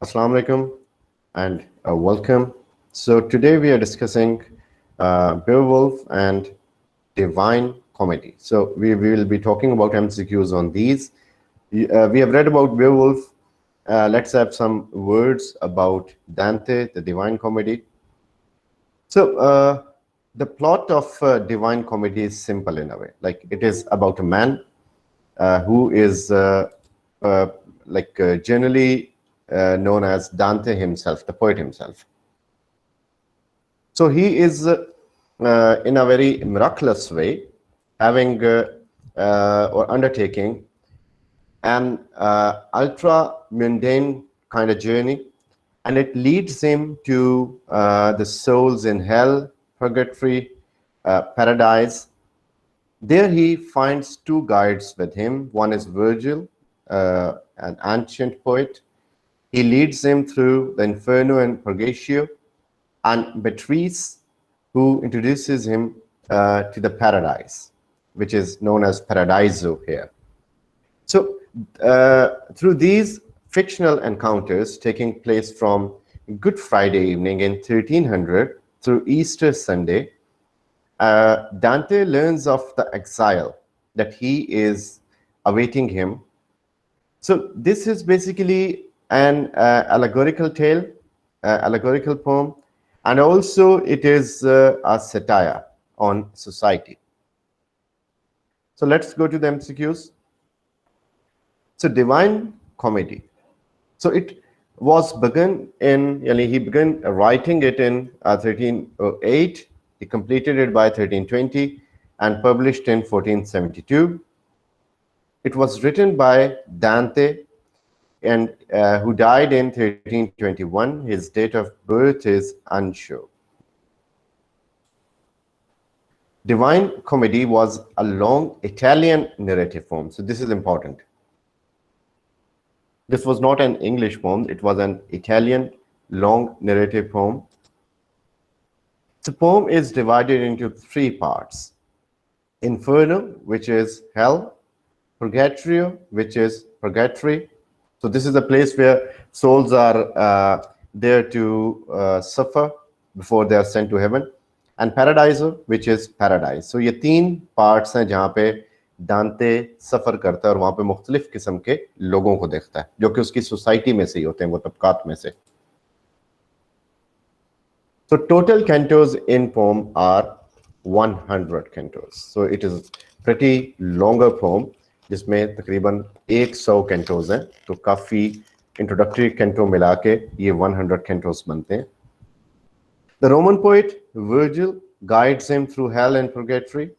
Assalamu alaikum and welcome. So today we are discussing Beowulf and Divine Comedy. So we will be talking about MCQs on these. We have read about Beowulf. Let's have some words about Dante, the Divine Comedy. So the plot of Divine Comedy is simple in a way. Like it is about a man who is uh, generally known as Dante himself, the poet himself. So he is, in a very miraculous way, having or undertaking an ultra mundane kind of journey, and it leads him to the souls in hell, purgatory, paradise. There he finds two guides with him. One is Virgil, an ancient poet. He leads him through the Inferno and Purgatio, and Beatrice, who introduces him to the paradise, which is known as Paradiso here. So through these fictional encounters taking place from Good Friday evening in 1300 through Easter Sunday, Dante learns of the exile that he is awaiting him. So this is basically an allegorical tale, allegorical poem, and also it is a satire on society. So let's go to the MCQs. So Divine Comedy. So it was begun in, he began writing it in 1308. He completed it by 1320 and published in 1472. It was written by Dante, and who died in 1321. His date of birth is unsure. Divine Comedy was a long Italian narrative poem. So this is important. This was not an English poem. It was an Italian long narrative poem. The poem is divided into three parts. Inferno, which is hell. Purgatorio, which is purgatory. So this is a place where souls are there to suffer before they are sent to heaven. And Paradiso, which is paradise. So ये तीन parts हैं जहाँ पे दांते सफर करता है और वहाँ पे मुख्तलिफ किस्म के लोगों को देखता है जो कि उसकी सोसाइटी में से ही होते हैं, वो तबकात में से. So total cantos in poem are 100 cantos. So it is pretty longer poem जिसमें तकरीबन 100 cantos हैं. तो काफी introductory canto मिला के ये 100 cantos बनते हैं. The Roman poet Virgil guides him through hell and purgatory.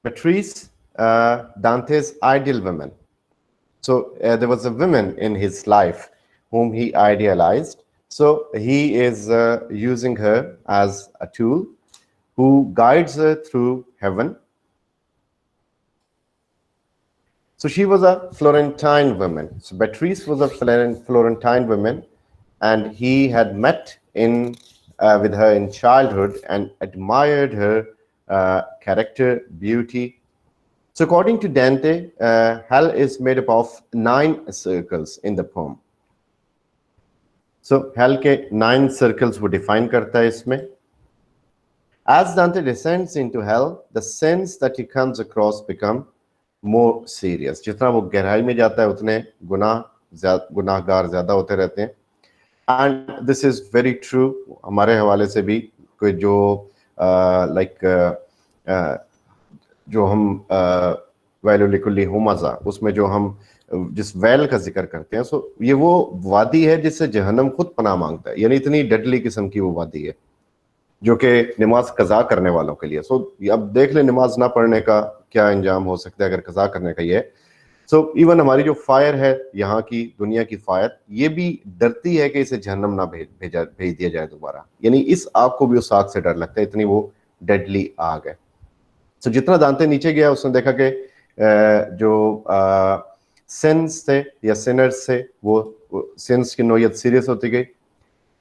Beatrice, Dante's ideal woman. So there was a woman in his life whom he idealized. So he is using her as a tool who guides her through heaven. So she was a Florentine woman. So Beatrice was a Florentine woman, and he had met with her in childhood and admired her character, beauty. So according to Dante, hell is made up of 9 circles in the poem. So hell के 9 circles वो define करता है इसमें. As Dante descends into hell, the sins that he comes across become more serious. जितना वो गहराई में जाता है उतने गुनाहगार ज़्यादा होते रहते हैं. And this is very true. हमारे हवाले से भी कोई जो जो हम वैलुलिकुल्ली हुमज़ा उसमें जो हम जिस वैल का जिक्र करते हैं, सो ये वो वादी है जिससे जहन्नम खुद पनाह मांगता है. यानी इतनी डडली किस्म की वो वादी है जो कि नमाज कज़ा करने वालों के लिए. सो अब देख ले नमाज ना पढ़ने का क्या अंजाम हो सकता है अगर कज़ा करने का ये है. सो इवन हमारी जो फायर है यहाँ की दुनिया की फायर, ये भी डरती है कि इसे जहन्नम ना भेज दिया जाए दोबारा. यानी इस आग को भी उस आग से डर लगता है, इतनी वो डेडली आग है. सो जितना दांते नीचे गया उसने देखा कि जो सिंस थे या सिनर्स थे वो सिंस की नोयत सीरियस होती गई.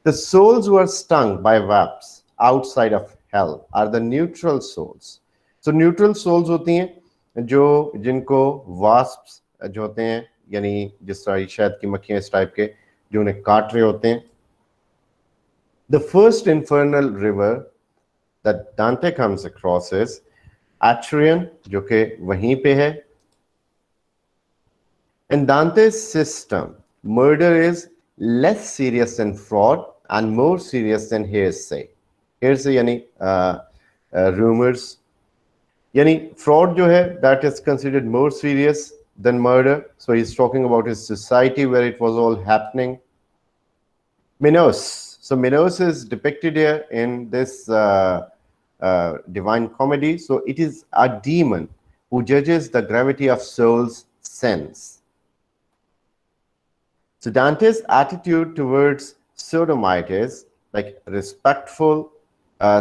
The souls who are stung by wasps outside of hell are the neutral souls. So neutral souls होती हैं जो जिनको wasps जो होते हैं यानी जिस तरह शायद की मक्खियां इस टाइप के जो उन्हें काट रहे होते हैं. The first infernal river that Dante comes across is Atrium, जो कि वहीं पे है. In Dante's system, murder is less serious than fraud and more serious than hearsay. Hearsay यानी rumors. यानी fraud जो है, that is considered more serious than murder. So he's talking about his society where it was all happening. Minos. So Minos is depicted here in this divine comedy. So it is a demon who judges the gravity of soul's sins. So Dante's attitude towards sodomite is like respectful,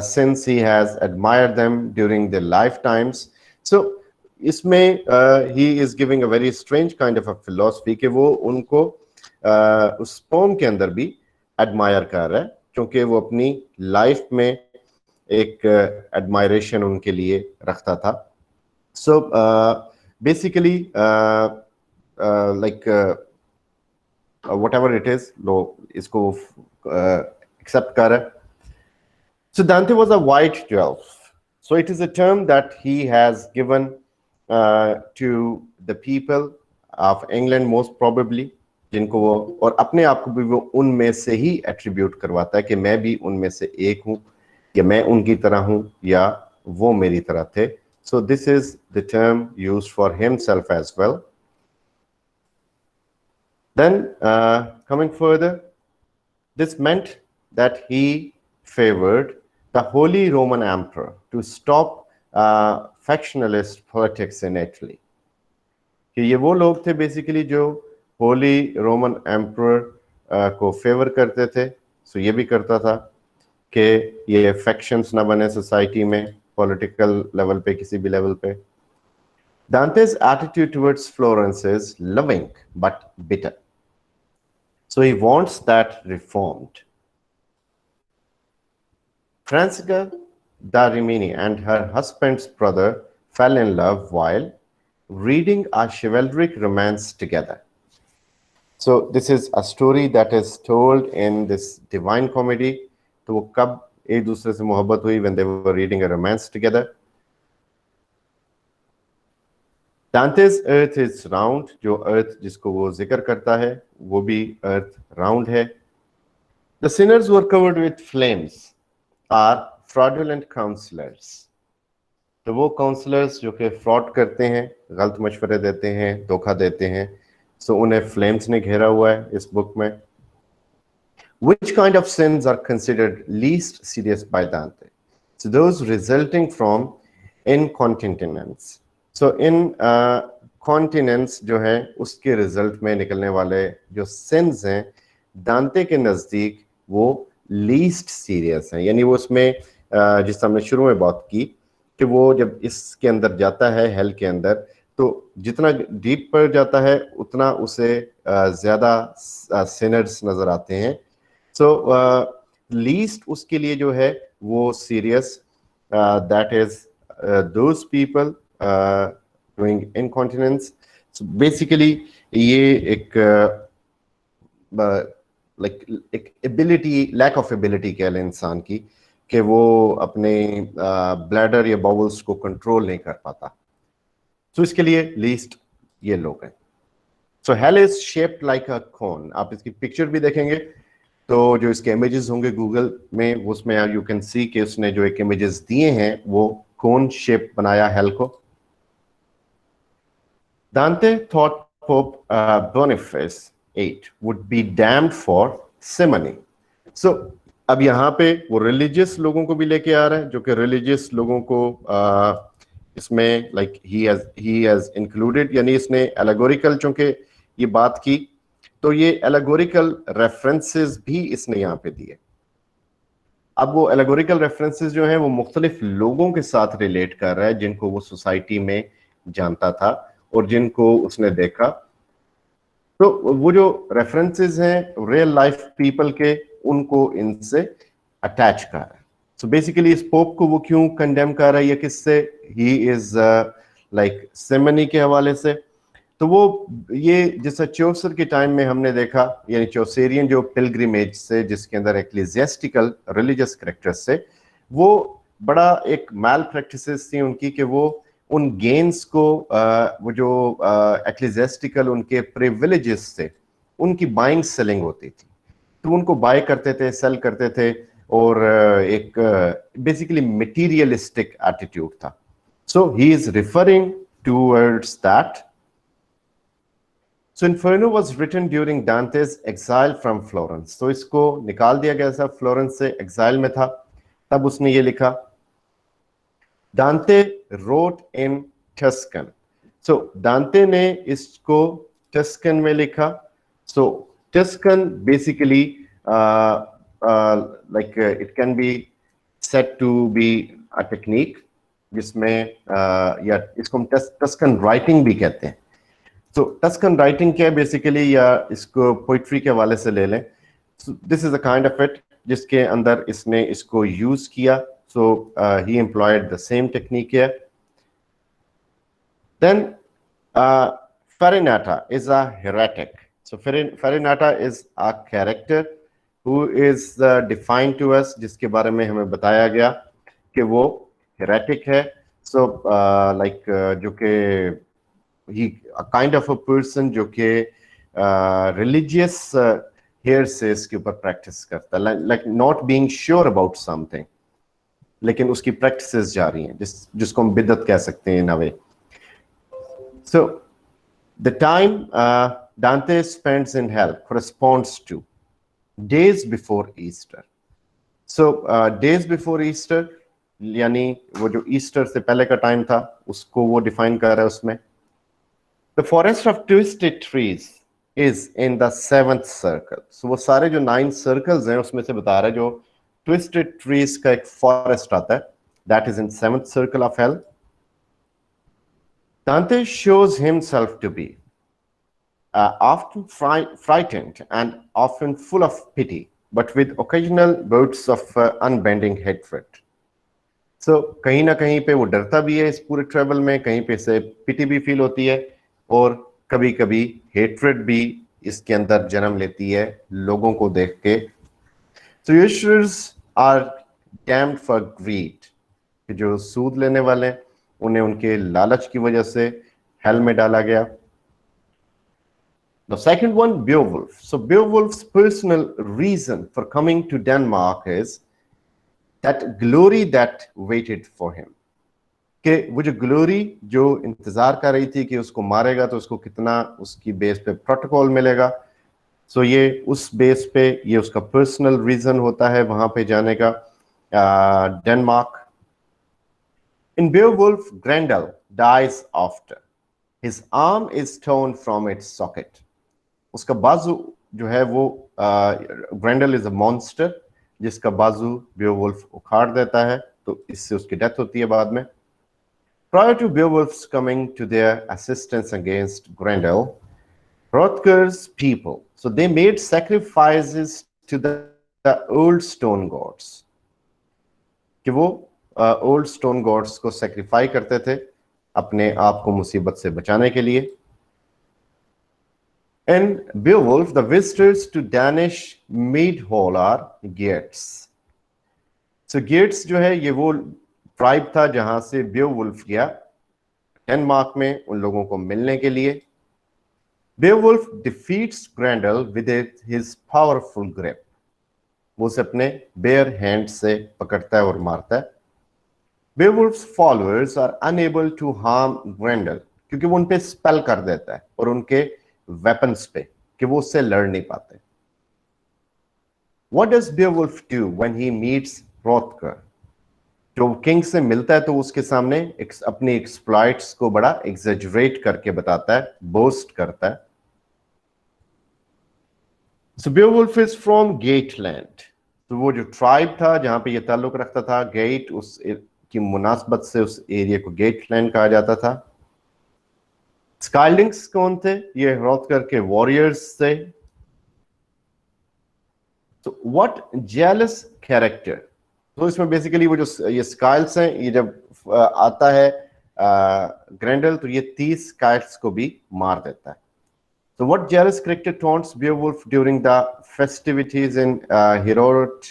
since he has admired them during their lifetimes. So इसमें he is giving a very strange kind of a philosophy कि वो उनको उस pome के अंदर भी admire कर रहा है क्योंकि वो अपनी लाइफ में एक एडमायरेशन उनके लिए रखता था. So basically like whatever it is, लो इसको accept कर रहा है. So Dante was a white dwarf. So it is a term that he has given to the people of England most probably, जिनको वो और अपने आप को भी वो उनमें से ही एट्रीब्यूट करवाता है कि मैं भी उनमें से एक हूँ या मैं उनकी तरह हूँ या वो मेरी तरह थे. So this is the term used for himself as well. Then coming further, this meant that he favored the Holy Roman Emperor to stop factionalist politics in Italy. कि ये वो लोग थे बेसिकली जो होली रोमन एम्परर को favour करते थे. सो ये भी करता था कि ये फैक्शंस ना बने सोसाइटी में, पॉलिटिकल लेवल पे, किसी भी लेवल पे. Dante's attitude towards Florence is loving but bitter. So he wants that reformed. Francesca da Rimini and her husband's brother fell in love while reading a chivalric romance together. So this is a story that is told in this divine comedy. तो वो कब एक दूसरे से मोहब्बत हुई? When they were reading a romance together. Dante's earth is round, जो earth जिसको वो जिक्र करता है वो भी earth round है. The sinners who are covered with flames are fraudulent counselors. तो वो काउंसलर्स जो कि फ्रॉड करते हैं, गलत मशवरे देते हैं, धोखा देते हैं, सो उन्हें फ्लेम्स ने घेरा हुआ है इस बुक में. Which kind of sins are considered least serious by Dante? So those resulting from incontinence. So incontinence जो है उसके रिजल्ट में निकलने वाले जो सिंस हैं दांते के नज़दीक वो लीस्ट सीरियस हैं. यानी वो उसमें जिस हमने शुरू में बात की कि वो जब इसके अंदर जाता है हेल के अंदर, तो जितना डीप पर जाता है उतना उसे ज़्यादा सिनर्स नज़र आते हैं. सो लीस्ट उसके लिए जो है वो serious, that is those people doing incontinence. Basically ये एक लाइक एक एबिलिटी, लैक ऑफ एबिलिटी कह लें इंसान की, कि वो अपने ब्लैडर या बाउल्स को कंट्रोल नहीं कर पाता. तो इसके लिए लीस्ट ये लोग हैं. सो हेल इज शेप्ड लाइक अ कोन. आप इसकी पिक्चर भी देखेंगे तो जो इसके इमेजेस होंगे गूगल में, उसमें यू कैन सी कि उसने जो एक इमेजेस दिए हैं वो कोन शेप बनाया हेल को. Dante thought Pope Boniface VIII would be damned for simony. So अब यहाँ पे वो रिलीजियस लोगों को भी लेके आ रहा है, जो कि रिलीजियस लोगों को इसमें लाइक ही हैज इंक्लूडेड, यानी इसने एलेगोरिकल चूंकि ये बात की तो ये एलेगोरिकल रेफरेंसेस भी इसने यहाँ पे दिए. अब वो एलेगोरिकल रेफरेंसेस जो हैं वो मुख्तलिफ लोगों के साथ रिलेट कर रहा है जिनको वो सोसाइटी में जानता था और जिनको उसने देखा. तो वो जो रेफरेंसेस हैं रियल लाइफ पीपल के, उनको इनसे अटैच कर रहा है. सो बेसिकली इस पोप को वो क्यों कंडेम कर रहा है, ये किससे? ही इज लाइक सिमनी के हवाले से. तो वो ये जैसा चौसर के टाइम में हमने देखा, यानी चौसेरियन जो पिलग्रिमेज से जिसके अंदर एक्लेसियास्टिकल रिलीजियस करेक्टर्स से, वो बड़ा एक मैल प्रैक्टिसेस थी उनकी कि वो उन गेन्स को वो जो एक्लेसियास्टिकल उनके प्रिविलेजेस थे उनकी बाइंग सेलिंग होती थी, तो उनको बाय करते थे, सेल करते थे, और एक बेसिकली मटीरियलिस्टिक एटीट्यूड था. सो he is referring towards that. So Inferno was written during Dante's exile from Florence. तो इसको निकाल दिया गया था, फ्लोरेंस से एक्साइल में था, तब उसने ये लिखा. Dante wrote in Tuscan. So Dante ने इसको Tuscan में लिखा. So Tuscan basically like it can be said to be a technique जिसमें या इसको हम Tuscan writing भी कहते हैं. तो टस्कन राइटिंग क्या है बेसिकली, या इसको पोइट्री के हवाले से ले लें. This is a kind of it जिसके अंदर इसने इसको यूज किया. So he employed the same technique है. Then Farinata is a heretic. So Farinata is a character who is defined to us, जिसके बारे में हमें बताया गया कि वो heretic है. So like जो कि he a kind of a person जो कि religious hearsays के ऊपर practice करता है, like not being sure about something, लेकिन उसकी practices जा रही हैं, जिसको हम बिदअत कह सकते हैं in a way. So the time Dante spends in hell corresponds to days before Easter. So days before Easter यानी वो जो ईस्टर से पहले का टाइम था उसको वो डिफाइन कर रहा है उसमें. The forest of twisted trees is in the 7th circle. So वो सारे जो 9 circles हैं उसमें से बता रहा है जो twisted trees का एक forest आता है, that is in 7th circle of hell. Dante shows himself to be often frightened and often full of pity, but with occasional bouts of unbending hatred. So कहीं ना कहीं पे वो डरता भी है इस पूरे ट्रेवल में, कहीं पे से पिटी भी फील होती है, और कभी कभी हेट्रेड भी इसके अंदर जन्म लेती है लोगों को देख के. So usurers are damned for greed. कि जो सूद लेने वाले उन्हें उनके लालच की वजह से हेल में डाला गया. The second one, Beowulf. So Beowulf's personal reason for coming to Denmark is that glory that waited for him. कि वो जो ग्लोरी जो इंतजार कर रही थी कि उसको मारेगा तो उसको कितना उसकी बेस पे प्रोटोकॉल मिलेगा. सो ये उस बेस पे ये उसका पर्सनल रीजन होता है वहां पे जाने का, Denmark. In Beowulf, Grendel dies after his arm is torn from its socket. उसका बाजू जो है वो ग्रेंडल इज अ मॉन्स्टर जिसका बाजू Beowulf उखाड़ देता है, तो इससे उसकी डेथ होती है बाद में. Prior to Beowulf's coming to their assistance against Grendel, Hrothgar's people, so they made sacrifices to the old stone gods. कि वो old stone gods को sacrifice करते थे अपने आप को मुसीबत से बचाने के लिए. And Beowulf, the visitors to Danish Meadhall are Geats. So Geats जो है ये वो ट्राइब था जहां से Beowulf गया डेनमार्क में उन लोगों को मिलने के लिए. Beowulf defeats Grendel with his powerful grip. वो उसे अपने bare hand से पकड़ता है और मारता है. Beowulf's followers are unable to harm Grendel क्योंकि वो उन पे स्पेल कर देता है और उनके वेपन्स पे कि वो उससे लड़ नहीं पाते. What does Beowulf do when he meets Hrothgar? जो किंग से मिलता है तो उसके सामने अपने एक्सप्लॉइट्स को बड़ा एग्जेजरेट करके बताता है, बोस्ट करता है. So Beowulf is from Gateland. तो वो जो ट्राइब था जहां पे ये ताल्लुक रखता था, गेट, उस की मुनासबत से उस एरिया को गेटलैंड कहा जाता था. स्काइलिंग्स कौन थे? ये ह्रोथगर के वॉरियर्स थे. So what jealous character? तो इसमें बेसिकली वो जो ये स्काइल्स हैं, ये जब आता है ग्रेंडल, तो ये 30 काइट्स को भी मार देता है. So what jealous character taunts Beowulf during the festivities in Herod?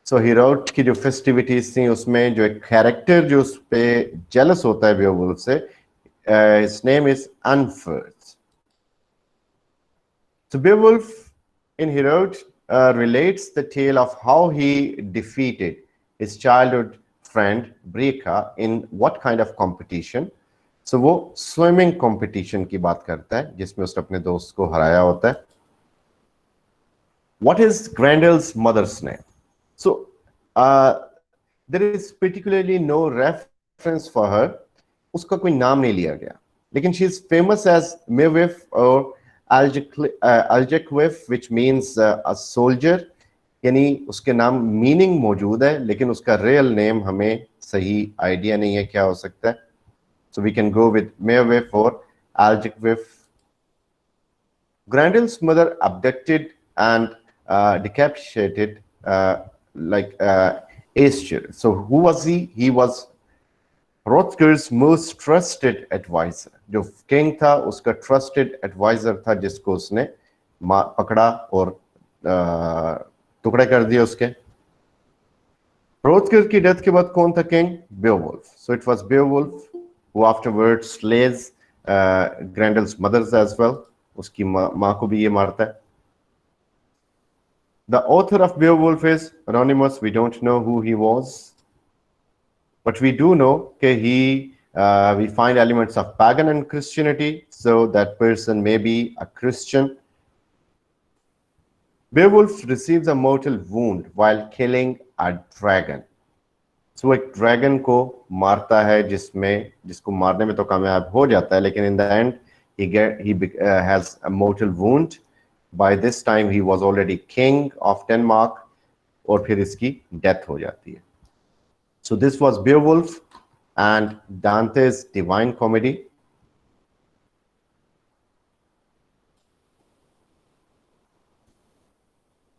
So Herod की जो festivities थी उसमें जो एक character जो उस पे jealous होता है Beowulf से, his name is Unferth. So Beowulf in Herod relates the tale of how he defeated his childhood friend Breka in what kind of competition? So वो स्विमिंग कंपटीशन की बात करता है जिसमें उसने अपने दोस्त को हराया होता है. What is Grendel's mother's name? So there is particularly no reference for her. उसका कोई नाम नहीं लिया गया, लेकिन she is famous as Beowulf or Aljekwif, which means a soldier. यानी उसके नाम मीनिंग मौजूद है, लेकिन उसका रियल नेम हमें सही आइडिया नहीं है क्या हो सकता है. So we can go with Beowulf or Aljekwif. Grendel's mother abducted and decapitated Aesir. So who was he? He was Hrothgar's most trusted advisor. जो किंग था उसका ट्रस्टेड एडवाइजर था जिसको उसने पकड़ा और टुकड़े कर दिए उसके. Hrothgar की डेथ के बाद कौन था king? Beowulf. So it was Beowulf who afterwards slays Grendel's mothers as well. उसकी माँ को भी ये मारता है. The author of Beowulf is anonymous. We don't know who he was, but we do know that we find elements of pagan and Christianity, so that person may be a Christian. Beowulf receives a mortal wound while killing a dragon. So एक dragon को मारता है जिसको मारने में तो कामयाब हो जाता है, लेकिन in the end he has a mortal wound. By this time he was already king of Denmark, और फिर इसकी डेथ हो जाती है. So this was Beowulf and Dante's Divine Comedy.